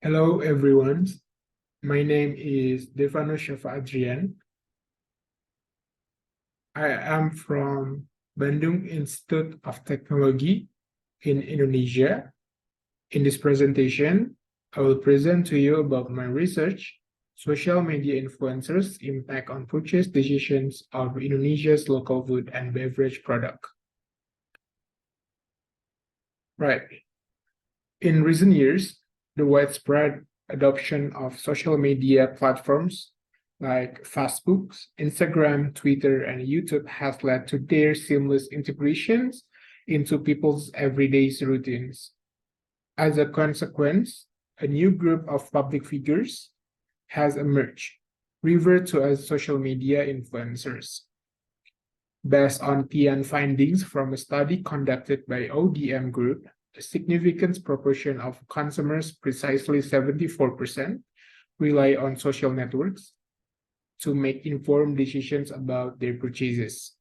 Hello, everyone. My name is Devano Syafa Adrian. I am from Bandung Institute of Technology in Indonesia. In this presentation, I will present to you about my research, social media influencers' impact on purchase decisions of Indonesia's local food and beverage product. Right. In recent years, the widespread adoption of social media platforms like Facebook, Instagram, Twitter, and YouTube has led to their seamless integrations into people's everyday routines. As a consequence, a new group of public figures has emerged, referred to as social media influencers. Based on PN findings from a study conducted by ODM Group, a significant proportion of consumers, precisely 74%, rely on social networks to make informed decisions about their purchases.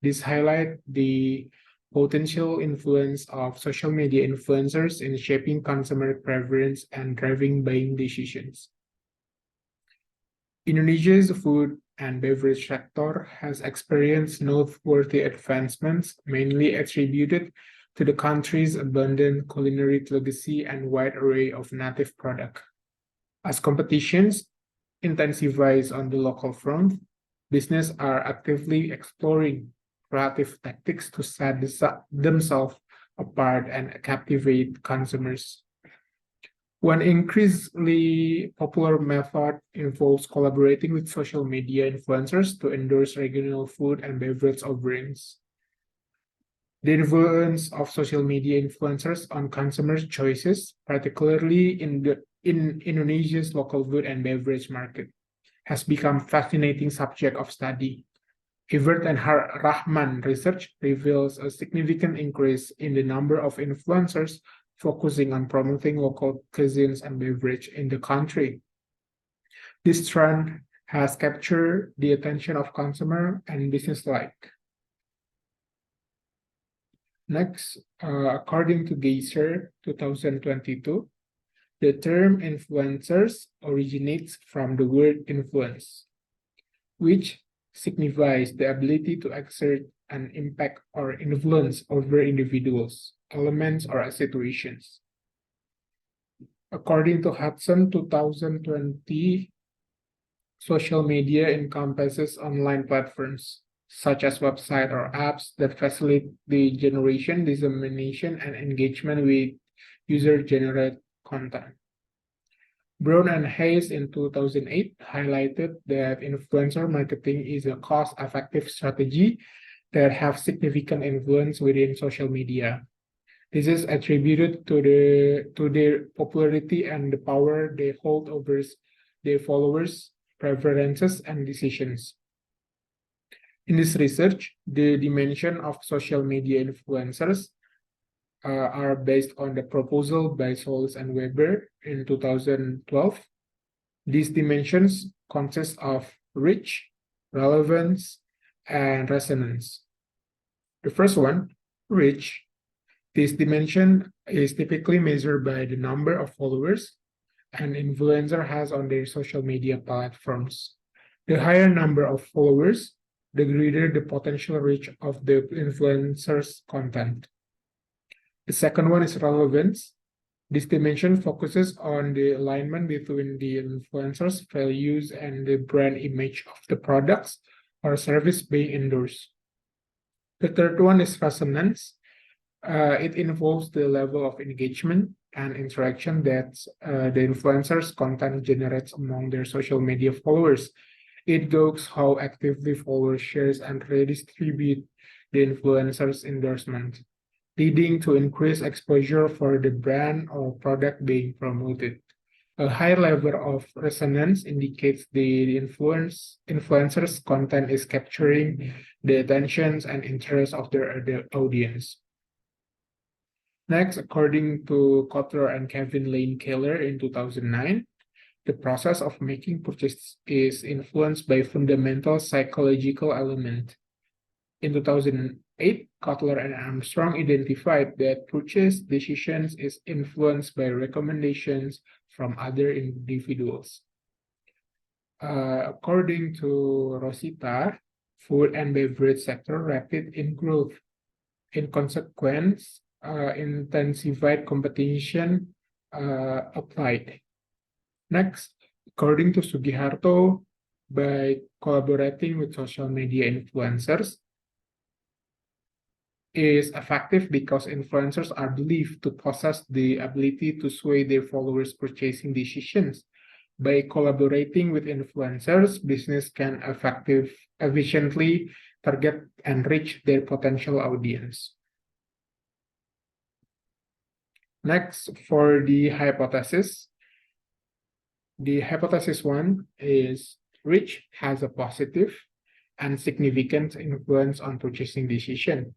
This highlights the potential influence of social media influencers in shaping consumer preference and driving buying decisions. Indonesia's food and beverage sector has experienced noteworthy advancements, mainly attributed to the country's abundant culinary legacy and wide array of native products. As competitions intensifies on the local front, businesses are actively exploring creative tactics to set themselves apart and captivate consumers. One increasingly popular method involves collaborating with social media influencers to endorse regional food and beverage offerings. The influence of social media influencers on consumer choices, particularly in Indonesia's local food and beverage market, has become a fascinating subject of study. Evert and Rahman research reveals a significant increase in the number of influencers focusing on promoting local cuisines and beverage in the country. This trend has captured the attention of consumer and business alike. Next, according to Geiser 2022, the term influencers originates from the word influence, which signifies the ability to exert an impact or influence over individuals, elements, or situations. According to Hudson 2020, social media encompasses online platforms such as websites or apps that facilitate the generation, dissemination, and engagement with user-generated content. Brown and Hayes in 2008 highlighted that influencer marketing is a cost-effective strategy that has significant influence within social media. This is attributed to their popularity and the power they hold over their followers' preferences and decisions. In this research, the dimension of social media influencers are based on the proposal by Solis and Weber in 2012. These dimensions consist of reach, relevance, and resonance. The first one, reach. This dimension is typically measured by the number of followers an influencer has on their social media platforms. The higher number of followers, the greater the potential reach of the influencer's content. The second one is relevance. This dimension focuses on the alignment between the influencer's values and the brand image of the products or service being endorsed. The third one is resonance. It involves the level of engagement and interaction that the influencer's content generates among their social media followers. It goes how actively followers share and redistribute the influencer's endorsement, leading to increased exposure for the brand or product being promoted. A high level of resonance indicates the influencer's content is capturing the attentions and interests of their audience. Next, according to Kotler and Kevin Lane Keller in 2009, the process of making purchases is influenced by fundamental psychological element. In 2008, Cutler and Armstrong identified that purchase decisions is influenced by recommendations from other individuals. According to Rosita, food and beverage sector rapid in growth. In consequence, intensified competition applied. Next, according to Sugiharto, by collaborating with social media influencers is effective because influencers are believed to possess the ability to sway their followers' purchasing decisions. By collaborating with influencers, business can efficiently target and reach their potential audience. Next, for the hypothesis. The hypothesis 1 is reach has a positive and significant influence on purchasing decision.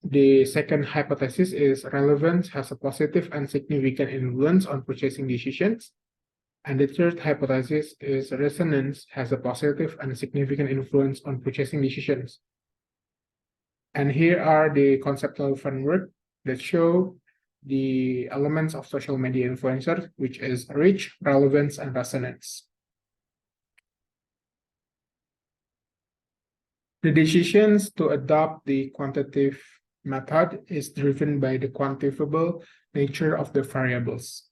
The second hypothesis is relevance has a positive and significant influence on purchasing decisions. And the third hypothesis is resonance has a positive and significant influence on purchasing decisions. And here are the conceptual framework that show the elements of social media influencers, which is reach, relevance, and resonance. The decisions to adopt the quantitative method is driven by the quantifiable nature of the variables.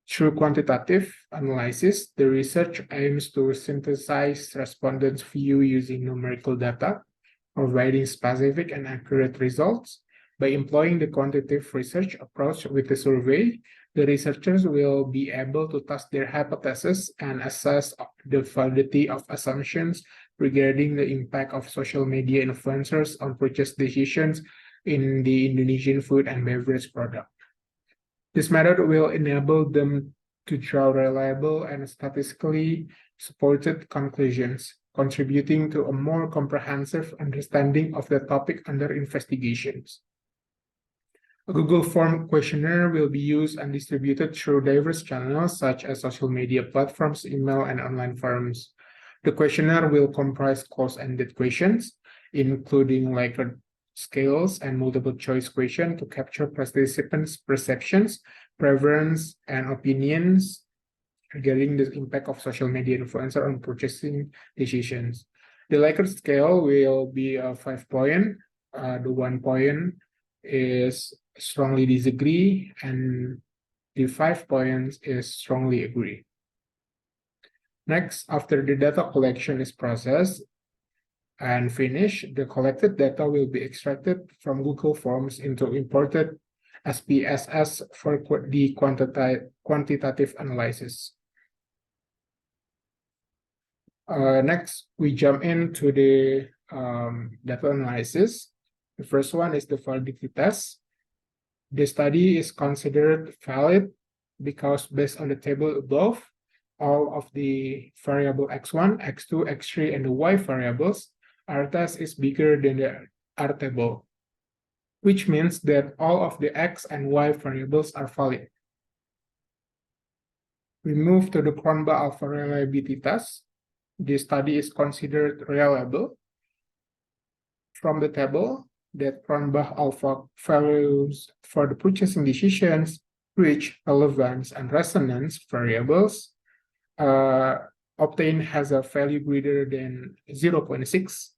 Through quantitative analysis, the research aims to synthesize respondents' view using numerical data, providing specific and accurate results. By employing the quantitative research approach with the survey, the researchers will be able to test their hypotheses and assess the validity of assumptions regarding the impact of social media influencers on purchase decisions in the Indonesian food and beverage product. This method will enable them to draw reliable and statistically supported conclusions, contributing to a more comprehensive understanding of the topic under investigations. A Google Form questionnaire will be used and distributed through diverse channels such as social media platforms, email, and online forums. The questionnaire will comprise close-ended questions, including Likert scales and multiple choice questions to capture participants' perceptions, preference, and opinions regarding the impact of social media influencer on purchasing decisions. The Likert scale will be a 5-point. The 1 point is strongly disagree, and the 5 points is strongly agree. Next, after the data collection is processed and finished, the collected data will be extracted from Google Forms into imported SPSS for the quantitative analysis. Next, we jump into the data analysis. The first one is the validity test. The study is considered valid because based on the table above, all of the variable x1, x2, x3, and the y variables, R test is bigger than the R table, which means that all of the x and y variables are valid. We move to the Cronbach alpha reliability test. The study is considered reliable. From the table, that Cronbach alpha values for the purchasing decisions, reach, relevance, and resonance variables obtained has a value greater than 0.6.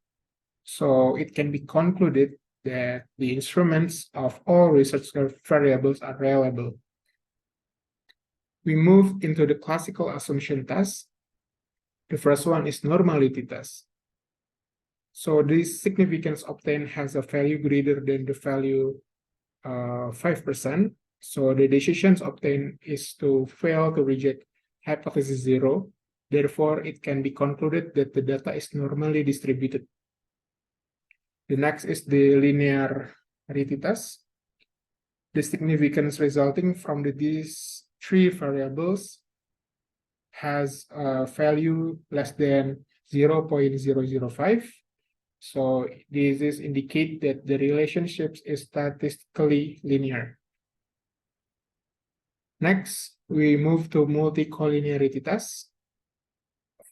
So it can be concluded that the instruments of all research variables are reliable. We move into the classical assumption test. The first one is normality test. So this significance obtained has a value greater than the value 5%. So the decisions obtained is to fail to reject hypothesis 0. Therefore, it can be concluded that the data is normally distributed. The next is the linearity test. The significance resulting from these 3 variables has a value less than 0.005. So this is indicate that the relationship is statistically linear. Next, we move to multicollinearity test.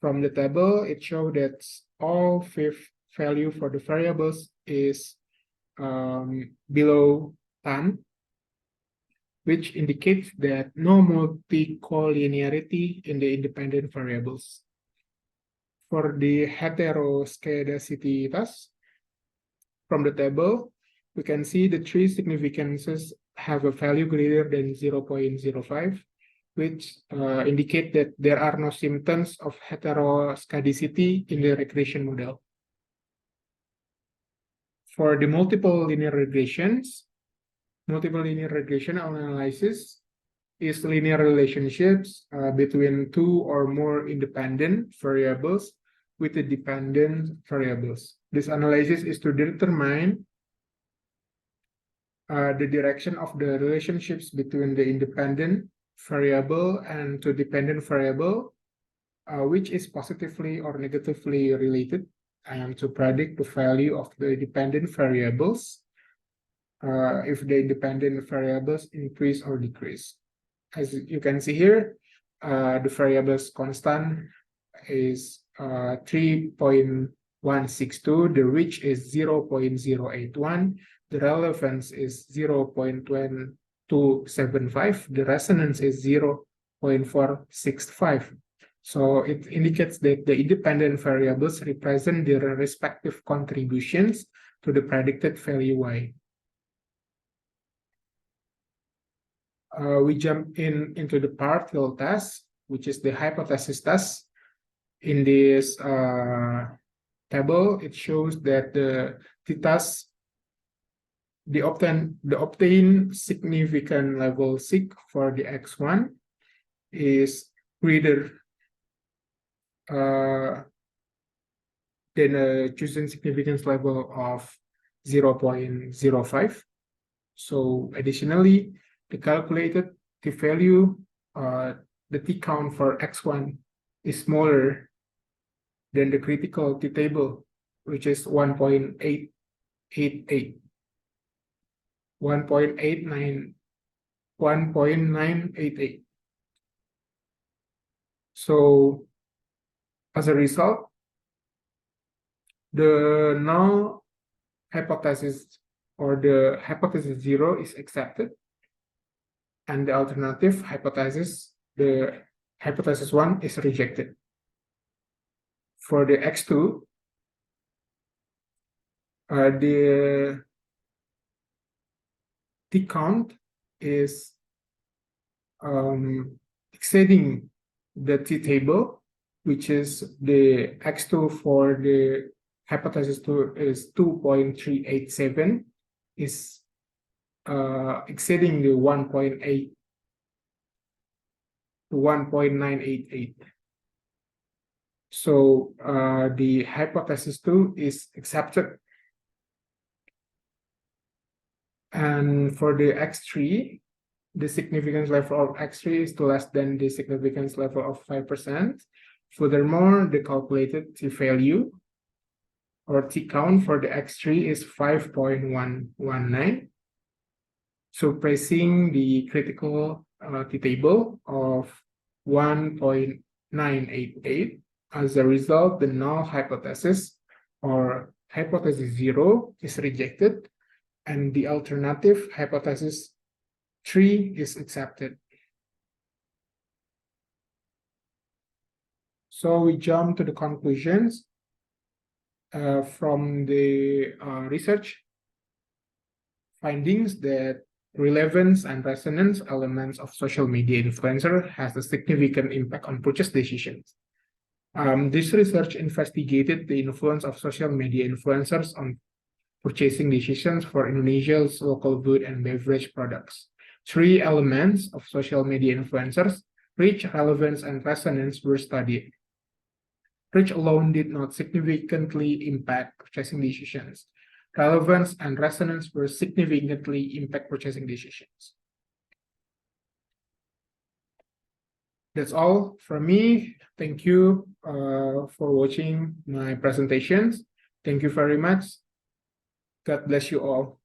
From the table, it shows that all 5 value for the variables is below 10, which indicates that no multi-collinearity in the independent variables. For the heteroscedasity test, from the table, we can see the three significances have a value greater than 0.05, which indicate that there are no symptoms of heteroscedasity in the regression model. For the multiple linear regression analysis is linear relationships between two or more independent variables with the dependent variables. This analysis is to determine the direction of the relationships between the independent variable and to dependent variable, which is positively or negatively related, and to predict the value of the dependent variables if the independent variables increase or decrease. As you can see here, the variables constant is 3.162, the reach is 0.081, the relevance is 0.2275, the resonance is 0.465. So it indicates that the independent variables represent their respective contributions to the predicted value y. We jump into the partial test, which is the hypothesis test. In this table, it shows that the obtained significant level sig for the x1 is greater than a chosen significance level of 0.05. So additionally, the calculated t-value, the t-count for x1 is smaller than the critical t-table, which is 1.888. 1.988. So as a result, the null hypothesis or the hypothesis 0 is accepted, and the alternative hypothesis, the hypothesis 1, is rejected. For the x2, the t-count is exceeding the t-table, which is the x2 for the hypothesis 2 is 2.387, is exceeding the 1.8 to 1.988. So the hypothesis 2 is accepted. And for the x3, the significance level of x3 is less than the significance level of 5%. Furthermore, the calculated t-value or t-count for the x3 is 5.119, surpassing the critical t-table of 1.988. As a result, the null hypothesis or hypothesis 0 is rejected, and the alternative hypothesis 3 is accepted. So we jump to the conclusions from the research findings that relevance and resonance elements of social media influencer has a significant impact on purchase decisions. This research investigated the influence of social media influencers on purchasing decisions for Indonesia's local food and beverage products. 3 elements of social media influencers, reach, relevance, and resonance, were studied. Reach alone did not significantly impact purchasing decisions. Relevance and resonance were significantly impact purchasing decisions. That's all from me. Thank you for watching my presentations. Thank you very much. God bless you all.